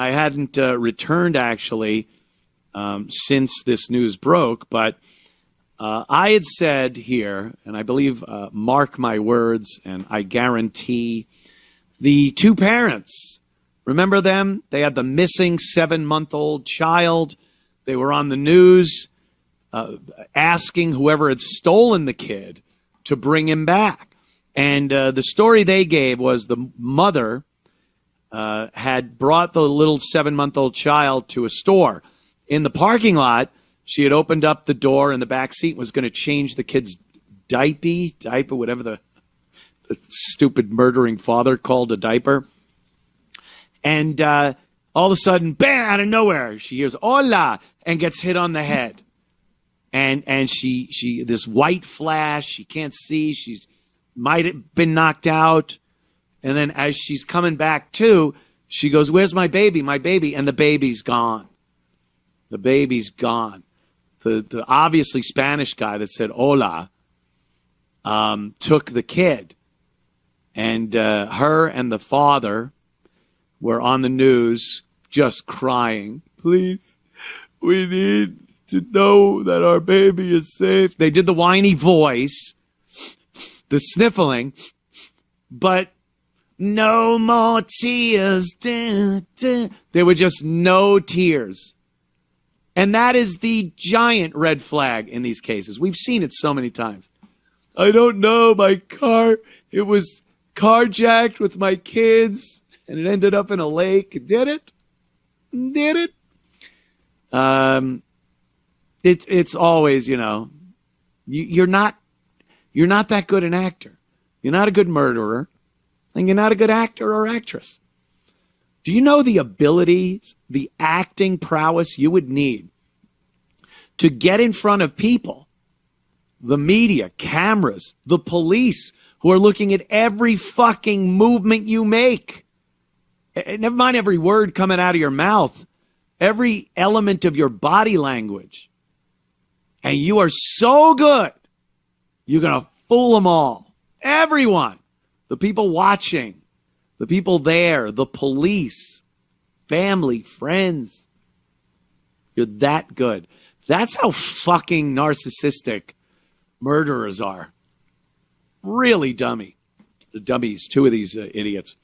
I hadn't returned, actually, since this news broke. But I had said here, and I believe, mark my words, and I guarantee, the two parents, remember them? They had the missing 7-month-old child. They were on the news asking whoever had stolen the kid to bring him back. And the story they gave was the mother had brought the little 7-month-old child to a store. In the parking lot, she had opened up the door in the back seat and was going to change the kid's diaper, whatever the stupid murdering father called a diaper. And all of a sudden, bam, out of nowhere, she hears, hola, and gets hit on the head. And she this white flash, she can't see, she's might have been knocked out. And then as she's coming back to, she goes, where's my baby, my baby? And the baby's gone. The baby's gone. The obviously Spanish guy that said hola took the kid. And her and the father were on the news just crying. Please, we need to know that our baby is safe. They did the whiny voice, the sniffling, but no more tears. There were just no tears. And that is the giant red flag in these cases. We've seen it so many times. I don't know, my car, it was carjacked with my kids and it ended up in a lake. Did it? Did it? It's always, you're not that good an actor. You're not a good murderer, and you're not a good actor or actress. Do you know the abilities, the acting prowess you would need to get in front of people, the media, cameras, the police, who are looking at every fucking movement you make? Never mind every word coming out of your mouth, every element of your body language. And you are so good, you're going to fool them all. Everyone. The people watching, the people there, the police, family, friends. You're that good. That's how fucking narcissistic murderers are. Really dummies, two of these idiots.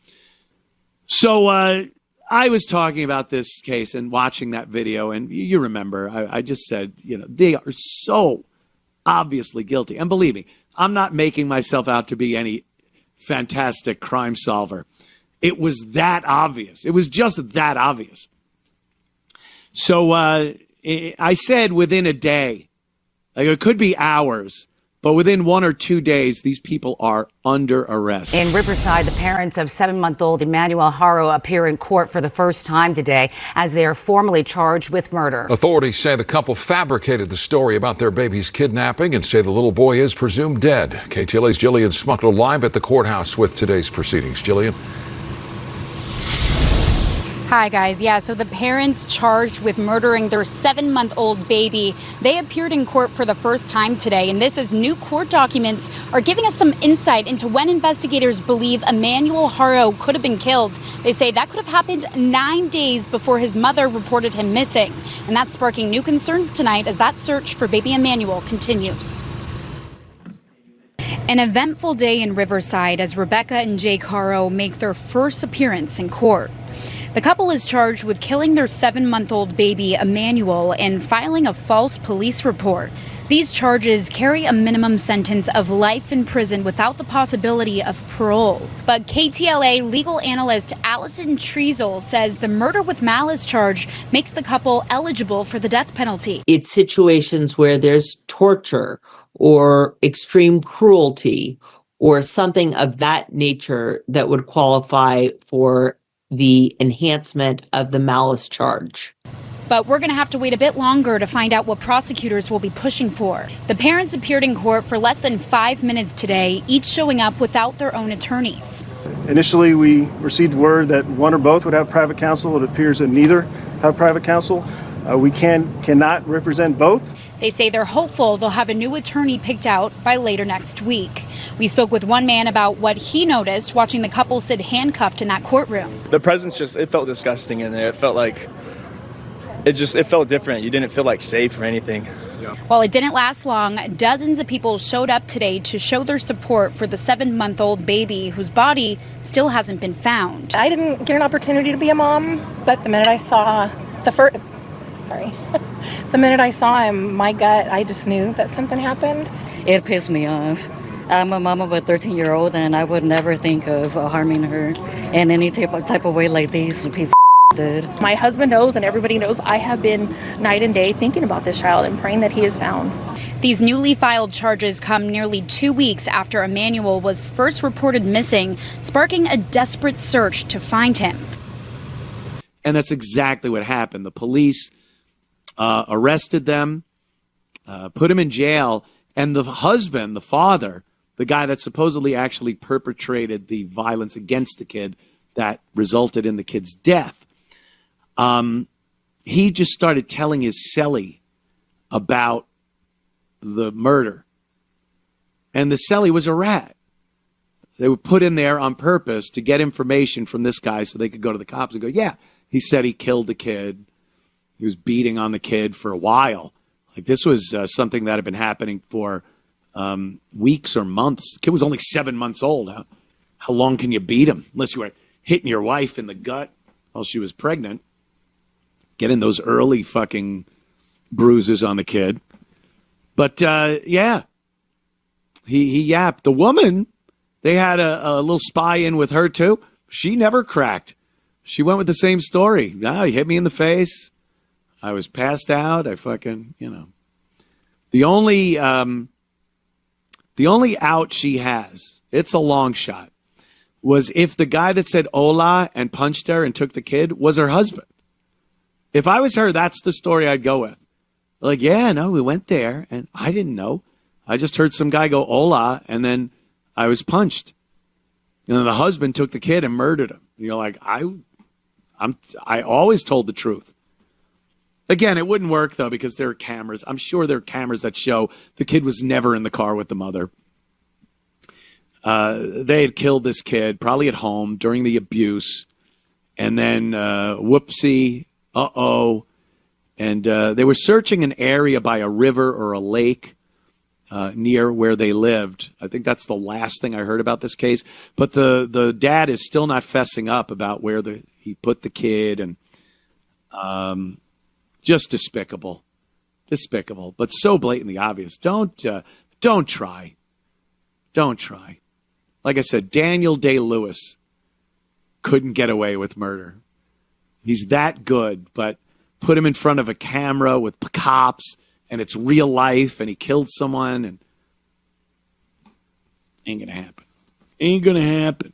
So I was talking about this case and watching that video, and you remember, I just said, they are so obviously guilty. And believe me, I'm not making myself out to be any fantastic crime solver. It was that obvious. It was just that obvious. So I said within a day, like it could be hours, but within 1 or 2 days, these people are under arrest. In Riverside, the parents of 7-month-old Emmanuel Haro appear in court for the first time today as they are formally charged with murder. Authorities say the couple fabricated the story about their baby's kidnapping and say the little boy is presumed dead. KTLA's Jillian Smuckler live at the courthouse with today's proceedings. Jillian. Hi, guys. Yeah, so the parents charged with murdering their 7-month-old baby, they appeared in court for the first time today. And this as new court documents are giving us some insight into when investigators believe Emmanuel Haro could have been killed. They say that could have happened 9 days before his mother reported him missing. And that's sparking new concerns tonight as that search for baby Emmanuel continues. An eventful day in Riverside as Rebecca and Jake Haro make their first appearance in court. The couple is charged with killing their 7-month-old baby, Emmanuel, and filing a false police report. These charges carry a minimum sentence of life in prison without the possibility of parole. But KTLA legal analyst Allison Treasel says the murder with malice charge makes the couple eligible for the death penalty. It's situations where there's torture or extreme cruelty or something of that nature that would qualify for the enhancement of the malice charge. But we're going to have to wait a bit longer to find out what prosecutors will be pushing for. The parents appeared in court for less than 5 minutes today, each showing up without their own attorneys. Initially, we received word that one or both would have private counsel. It appears that neither have private counsel. We cannot represent both. They say they're hopeful they'll have a new attorney picked out by later next week. We spoke with one man about what he noticed watching the couple sit handcuffed in that courtroom. The presence it felt disgusting in there. It felt like, it felt different. You didn't feel like safe or anything. While it didn't last long, dozens of people showed up today to show their support for the 7-month-old baby whose body still hasn't been found. I didn't get an opportunity to be a mom, but the minute I saw the minute I saw him, my gut, I just knew that something happened. It pissed me off. I'm a mom of a 13-year-old, and I would never think of harming her in any type of way like these piece of did. My husband knows, and everybody knows, I have been night and day thinking about this child and praying that he is found. These newly filed charges come nearly 2 weeks after Emmanuel was first reported missing, sparking a desperate search to find him. And that's exactly what happened. The police arrested them, put him in jail, and the husband, the father, the guy that supposedly actually perpetrated the violence against the kid that resulted in the kid's death, he just started telling his cellie about the murder. And the cellie was a rat. They were put in there on purpose to get information from this guy so they could go to the cops and go, yeah, he said he killed the kid. He was beating on the kid for a while. Like, this was something that had been happening for weeks or months. The kid was only 7 months old. How long can you beat him? Unless you were hitting your wife in the gut while she was pregnant. Getting those early fucking bruises on the kid. But, yeah. He yapped. The woman, they had a little spy in with her, too. She never cracked. She went with the same story. No, he hit me in the face. I was passed out. I fucking, The only out she has, it's a long shot, was if the guy that said hola and punched her and took the kid was her husband. If I was her, that's the story I'd go with. Like, yeah, no, we went there and I didn't know. I just heard some guy go hola and then I was punched. And then the husband took the kid and murdered him. And you're like, I always told the truth. Again, it wouldn't work, though, because there are cameras. I'm sure there are cameras that show the kid was never in the car with the mother. They had killed this kid, probably at home, during the abuse. And then, whoopsie, uh-oh. And they were searching an area by a river or a lake near where they lived. I think that's the last thing I heard about this case. But the dad is still not fessing up about where he put the kid. And just despicable. Despicable. But so blatantly obvious. Don't try. Don't try. Like I said, Daniel Day-Lewis couldn't get away with murder. He's that good, but put him in front of a camera with cops and it's real life and he killed someone and ain't gonna happen. Ain't gonna happen.